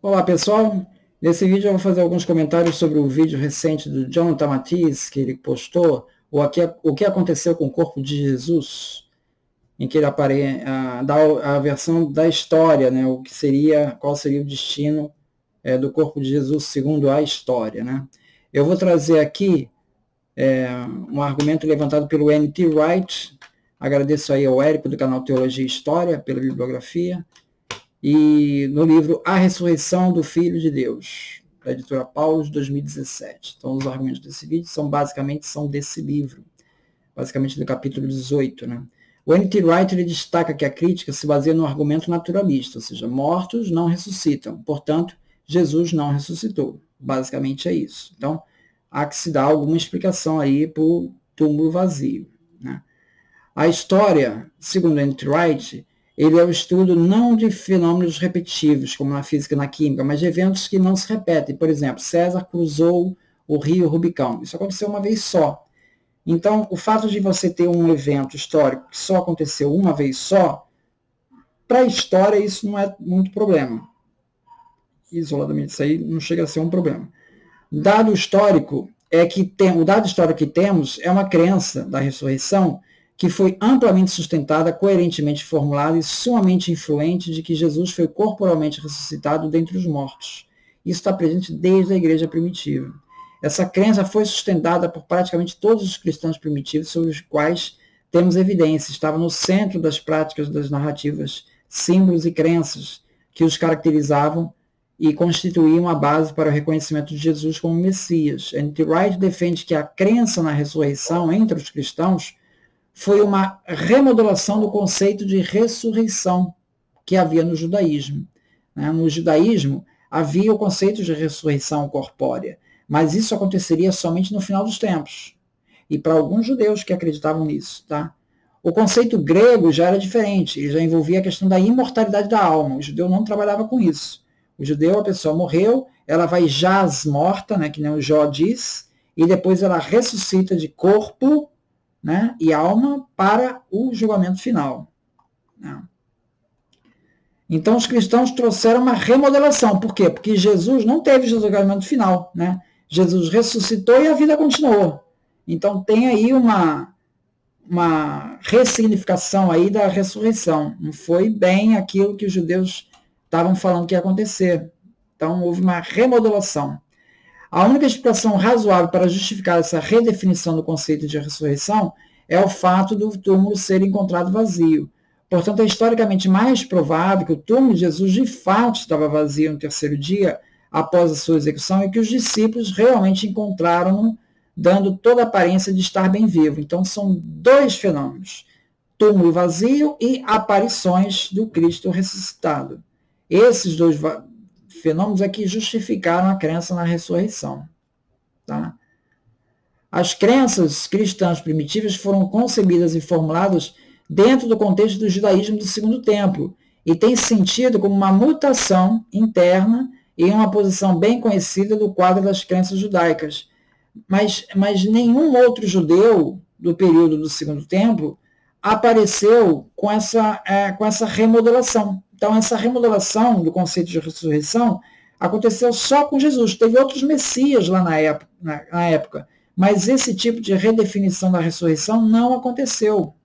Olá pessoal, nesse vídeo eu vou fazer alguns comentários sobre o vídeo recente do Jonathan Matisse, que ele postou, o que aconteceu com o corpo de Jesus, em que ele dá a versão da história, né, qual seria o destino do corpo de Jesus segundo a história. Né? Eu vou trazer aqui um argumento levantado pelo N.T. Wright, agradeço aí ao Érico do canal Teologia e História pela bibliografia, e no livro A Ressurreição do Filho de Deus, da editora Paulus, 2017. Então, os argumentos desse vídeo são desse livro, basicamente do capítulo 18. Né? O N.T. Wright ele destaca que a crítica se baseia no argumento naturalista, ou seja, mortos não ressuscitam, portanto, Jesus não ressuscitou. Basicamente é isso. Então, há que se dar alguma explicação aí para o túmulo vazio. Né? A história, segundo N.T. Wright, ele é o estudo não de fenômenos repetitivos, como na física e na química, mas de eventos que não se repetem. Por exemplo, César cruzou o rio Rubicão. Isso aconteceu uma vez só. Então, o fato de você ter um evento histórico que só aconteceu uma vez só, para a história isso não é muito problema. Isoladamente, isso aí não chega a ser um problema. O dado histórico que temos é uma crença da ressurreição que foi amplamente sustentada, coerentemente formulada e sumamente influente de que Jesus foi corporalmente ressuscitado dentre os mortos. Isso está presente desde a igreja primitiva. Essa crença foi sustentada por praticamente todos os cristãos primitivos sobre os quais temos evidência. Estava no centro das práticas das narrativas, símbolos e crenças que os caracterizavam e constituíam a base para o reconhecimento de Jesus como Messias. N.T. Wright defende que a crença na ressurreição entre os cristãos foi uma remodelação do conceito de ressurreição que havia no judaísmo. No judaísmo havia o conceito de ressurreição corpórea, mas isso aconteceria somente no final dos tempos. E para alguns judeus que acreditavam nisso. Tá? O conceito grego já era diferente, ele já envolvia a questão da imortalidade da alma. O judeu não trabalhava com isso. O judeu, a pessoa morreu, ela vai jaz morta, né, que nem o Jó diz, e depois ela ressuscita de corpo, né, e alma para o julgamento final. Né? Então os cristãos trouxeram uma remodelação. Por quê? Porque Jesus não teve julgamento final. Né? Jesus ressuscitou e a vida continuou. Então tem aí uma ressignificação aí da ressurreição. Não foi bem aquilo que os judeus estavam falando que ia acontecer. Então houve uma remodelação. A única explicação razoável para justificar essa redefinição do conceito de ressurreição é o fato do túmulo ser encontrado vazio. Portanto, é historicamente mais provável que o túmulo de Jesus de fato estava vazio no terceiro dia após a sua execução e que os discípulos realmente encontraram-no, dando toda a aparência de estar bem vivo. Então, são dois fenômenos: túmulo vazio e aparições do Cristo ressuscitado. Esses dois fenômenos é que justificaram a crença na ressurreição. Tá? As crenças cristãs primitivas foram concebidas e formuladas dentro do contexto do judaísmo do Segundo Templo e têm sentido como uma mutação interna e uma posição bem conhecida do quadro das crenças judaicas. Mas nenhum outro judeu do período do Segundo Templo apareceu com essa remodelação. Então, essa remodelação do conceito de ressurreição aconteceu só com Jesus. Teve outros messias lá na época, mas esse tipo de redefinição da ressurreição não aconteceu.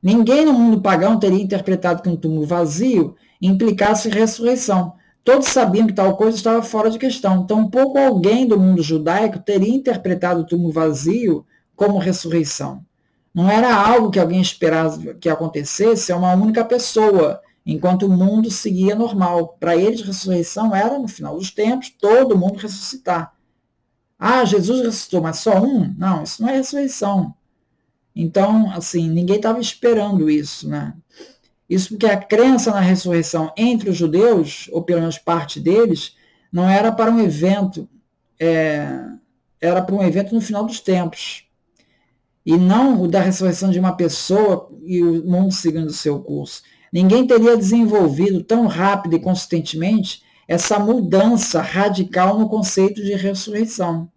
Ninguém no mundo pagão teria interpretado que um túmulo vazio implicasse ressurreição. Todos sabiam que tal coisa estava fora de questão. Tampouco alguém do mundo judaico teria interpretado o túmulo vazio como ressurreição. Não era algo que alguém esperava que acontecesse a uma única pessoa, enquanto o mundo seguia normal. Para eles, ressurreição era, no final dos tempos, todo mundo ressuscitar. Ah, Jesus ressuscitou, mas só um? Não, isso não é ressurreição. Então, assim, ninguém estava esperando isso, né? Isso porque a crença na ressurreição entre os judeus, ou pelo menos parte deles, não era para um evento, era para um evento no final dos tempos. E não o da ressurreição de uma pessoa e o mundo seguindo o seu curso. Ninguém teria desenvolvido tão rápido e consistentemente essa mudança radical no conceito de ressurreição.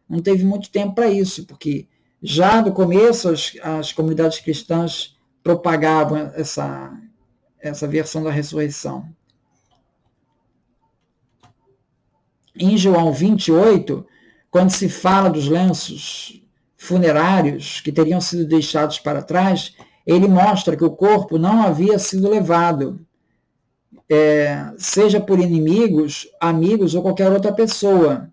Não teve muito tempo para isso, porque já no começo as comunidades cristãs propagavam essa versão da ressurreição. em João 28, quando se fala dos lenços funerários que teriam sido deixados para trás, ele mostra que o corpo não havia sido levado, seja por inimigos, amigos ou qualquer outra pessoa.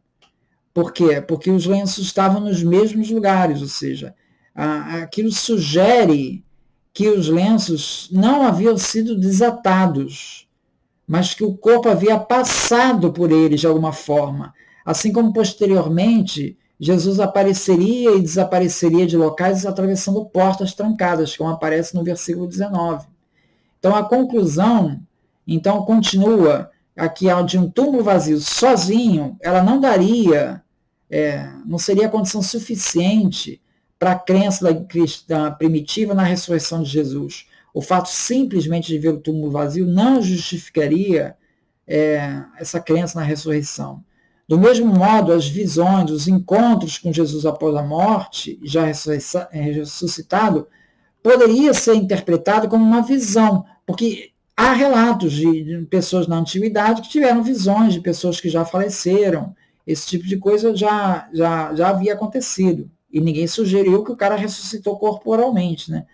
Por quê? Porque os lenços estavam nos mesmos lugares, ou seja, aquilo sugere que os lenços não haviam sido desatados, mas que o corpo havia passado por eles de alguma forma. Assim como posteriormente Jesus apareceria e desapareceria de locais atravessando portas trancadas, como aparece no versículo 19. Então a conclusão, então, continua aqui de um túmulo vazio sozinho, ela não daria, não seria condição suficiente para a crença da primitiva na ressurreição de Jesus. O fato simplesmente de ver o túmulo vazio não justificaria essa crença na ressurreição. Do mesmo modo, as visões, os encontros com Jesus após a morte, já ressuscitado, poderia ser interpretado como uma visão, porque há relatos de pessoas na antiguidade que tiveram visões de pessoas que já faleceram. Esse tipo de coisa já havia acontecido. E ninguém sugeriu que o cara ressuscitou corporalmente, né?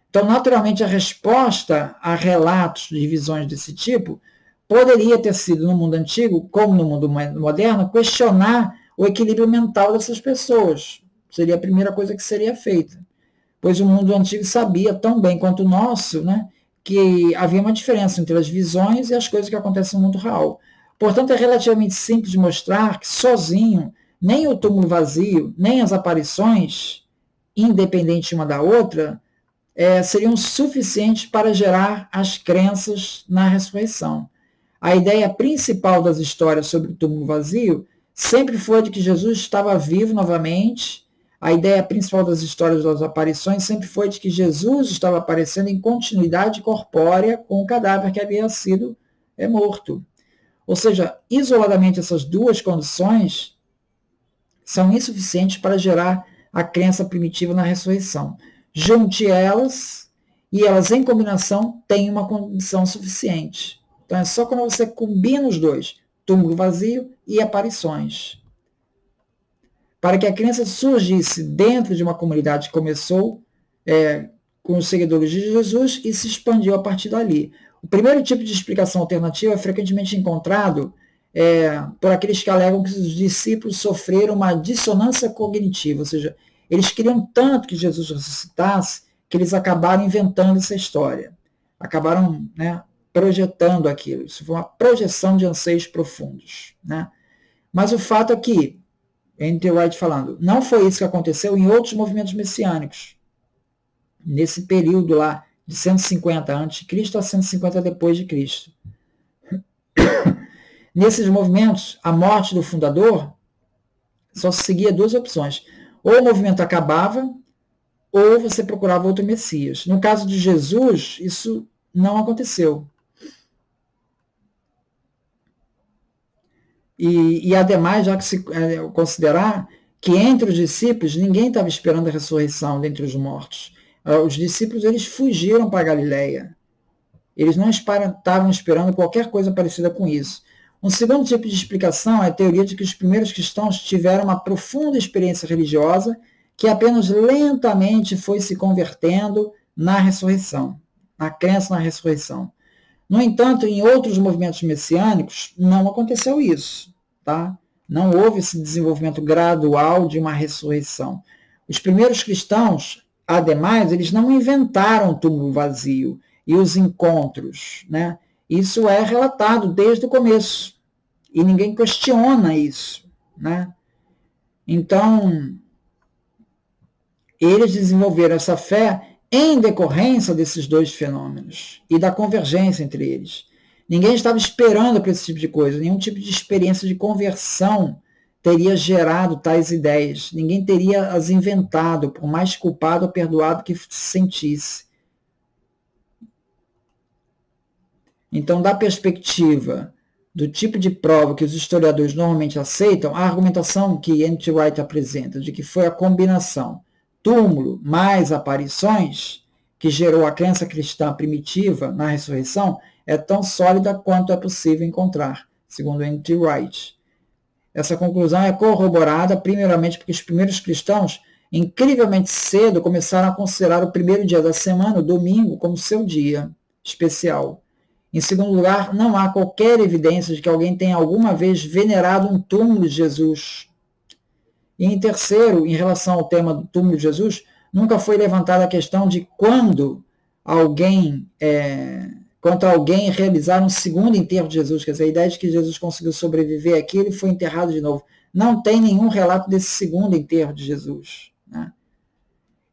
Então, naturalmente, a resposta a relatos de visões desse tipo poderia ter sido, no mundo antigo, como no mundo moderno, questionar o equilíbrio mental dessas pessoas. Seria a primeira coisa que seria feita. Pois o mundo antigo sabia tão bem quanto o nosso, né, que havia uma diferença entre as visões e as coisas que acontecem no mundo real. Portanto, é relativamente simples de mostrar que sozinho, nem o túmulo vazio, nem as aparições, independente uma da outra, seriam suficientes para gerar as crenças na ressurreição. A ideia principal das histórias sobre o túmulo vazio sempre foi de que Jesus estava vivo novamente. A ideia principal das histórias das aparições sempre foi de que Jesus estava aparecendo em continuidade corpórea com o cadáver que havia sido morto. Ou seja, isoladamente essas duas condições são insuficientes para gerar a crença primitiva na ressurreição. Junte elas e elas em combinação têm uma condição suficiente. Então é só quando você combina os dois, túmulo vazio e aparições. Para que a crença surgisse dentro de uma comunidade que começou com os seguidores de Jesus e se expandiu a partir dali. O primeiro tipo de explicação alternativa é frequentemente encontrado por aqueles que alegam que os discípulos sofreram uma dissonância cognitiva, ou seja, eles queriam tanto que Jesus ressuscitasse que eles acabaram inventando essa história, acabaram projetando aquilo. Isso foi uma projeção de anseios profundos. Né? Mas o fato é que, N.T. Wright falando, não foi isso que aconteceu em outros movimentos messiânicos. Nesse período lá, de 150 a.C. a 150 depois de Cristo. Nesses movimentos, a morte do fundador só se seguia duas opções. Ou o movimento acabava, ou você procurava outro Messias. No caso de Jesus, isso não aconteceu. E ademais, já que se considerar que entre os discípulos ninguém estava esperando a ressurreição dentre os mortos. Os discípulos eles fugiram para a Galileia. Eles não estavam esperando qualquer coisa parecida com isso. Um segundo tipo de explicação é a teoria de que os primeiros cristãos tiveram uma profunda experiência religiosa que apenas lentamente foi se convertendo na ressurreição, na crença na ressurreição. No entanto, em outros movimentos messiânicos, não aconteceu isso. Tá? Não houve esse desenvolvimento gradual de uma ressurreição. Os primeiros cristãos, ademais, eles não inventaram o túmulo vazio e os encontros. Né? Isso é relatado desde o começo. E ninguém questiona isso. Né? Então, eles desenvolveram essa fé em decorrência desses dois fenômenos e da convergência entre eles. Ninguém estava esperando para esse tipo de coisa, nenhum tipo de experiência de conversão teria gerado tais ideias, ninguém teria as inventado, por mais culpado ou perdoado que se sentisse. Então, da perspectiva do tipo de prova que os historiadores normalmente aceitam, a argumentação que N.T. Wright apresenta, de que foi a combinação túmulo mais aparições, que gerou a crença cristã primitiva na ressurreição, é tão sólida quanto é possível encontrar, segundo N.T. Wright. Essa conclusão é corroborada primeiramente porque os primeiros cristãos, incrivelmente cedo, começaram a considerar o primeiro dia da semana, o domingo, como seu dia especial. Em segundo lugar, não há qualquer evidência de que alguém tenha alguma vez venerado um túmulo de Jesus. E em terceiro, em relação ao tema do túmulo de Jesus, nunca foi levantada a questão de quando quanto a alguém realizar um segundo enterro de Jesus, quer dizer, a ideia de que Jesus conseguiu sobreviver aqui, ele foi enterrado de novo. Não tem nenhum relato desse segundo enterro de Jesus, né?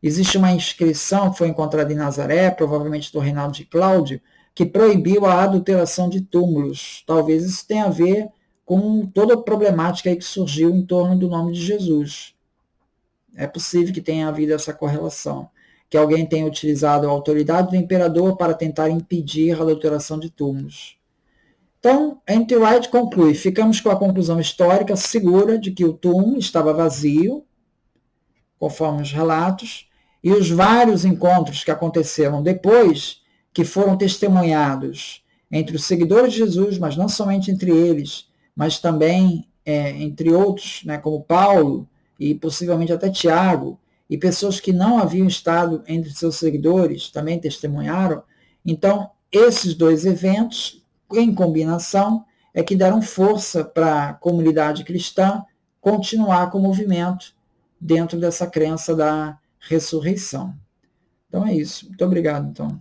Existe uma inscrição que foi encontrada em Nazaré, provavelmente do reinado de Cláudio, que proibiu a adulteração de túmulos. Talvez isso tenha a ver com toda a problemática aí que surgiu em torno do nome de Jesus. É possível que tenha havido essa correlação, que alguém tenha utilizado a autoridade do imperador para tentar impedir a adulteração de túmulos. Então, N.T. Wright conclui, ficamos com a conclusão histórica segura de que o túmulo estava vazio, conforme os relatos, e os vários encontros que aconteceram depois, que foram testemunhados entre os seguidores de Jesus, mas não somente entre eles, mas também entre outros, né, como Paulo e possivelmente até Tiago, e pessoas que não haviam estado entre seus seguidores também testemunharam. Então, esses dois eventos, em combinação, é que deram força para a comunidade cristã continuar com o movimento dentro dessa crença da ressurreição. Então é isso. Muito obrigado, então.